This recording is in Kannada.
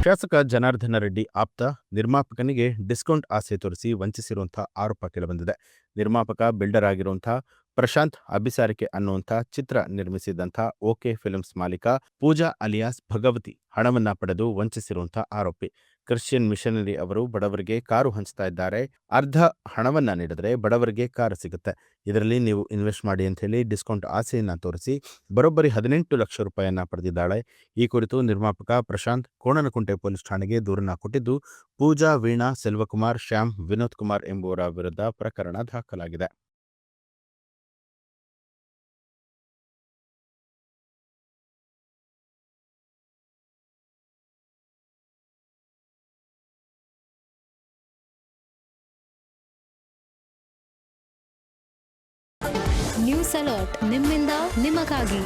ಶಾಸಕ ಜನಾರ್ದನ ರೆಡ್ಡಿ ಆಪ್ತ ನಿರ್ಮಾಪಕನಿಗೆ ಡಿಸ್ಕೌಂಟ್ ಆಸೆ ತೋರಿಸಿ ವಂಚಿಸಿರುವಂತಹ ಆರೋಪ ಕೇಳಿಬಂದಿದೆ. ನಿರ್ಮಾಪಕ ಬಿಲ್ಡರ್ ಆಗಿರುವಂತಹ ಪ್ರಶಾಂತ್ ಅಭಿಸಾರಿಕೆ ಅನ್ನುವಂಥ ಚಿತ್ರ ನಿರ್ಮಿಸಿದಂಥ ಓಕೆ ಫಿಲ್ಮ್ಸ್ ಮಾಲೀಕ ಪೂಜಾ ಅಲಿಯಾಸ್ ಭಗವತಿ ಹಣವನ್ನ ಪಡೆದು ವಂಚಿಸಿರುವಂತಹ ಆರೋಪಿ. ಕ್ರಿಶ್ಚಿಯನ್ ಮಿಷನರಿ ಅವರು ಬಡವರಿಗೆ ಕಾರು ಹಂಚ್ತಾ ಇದ್ದಾರೆ. ಅರ್ಧ ಹಣವನ್ನ ನೀಡಿದ್ರೆ ಬಡವರಿಗೆ ಕಾರು ಸಿಗುತ್ತೆ. ಇದರಲ್ಲಿ ನೀವು ಇನ್ವೆಸ್ಟ್ ಮಾಡಿ ಅಂತ ಹೇಳಿ ಡಿಸ್ಕೌಂಟ್ ಆಸೆಯನ್ನ ತೋರಿಸಿ ಬರೋಬ್ಬರಿ 18 ಲಕ್ಷ ರೂಪಾಯಿಯನ್ನ ಪಡೆದಿದ್ದಾಳೆ. ಈ ಕುರಿತು ನಿರ್ಮಾಪಕ ಪ್ರಶಾಂತ್ ಕೋಣನಕುಂಟೆ ಪೊಲೀಸ್ ಠಾಣೆಗೆ ದೂರನ್ನ ಕೊಟ್ಟಿದ್ದು, ಪೂಜಾ, ವೀಣಾ, ಸೆಲ್ವಕುಮಾರ್, ಶ್ಯಾಮ್, ವಿನೋದ್ ಕುಮಾರ್ ಎಂಬುವರ ವಿರುದ್ಧ ಪ್ರಕರಣ ದಾಖಲಾಗಿದೆ. ನ್ಯೂಸ್ ಅಲರ್ಟ್ ನಿಮ್ಮಿಂದ ನಿಮಗಾಗಿ.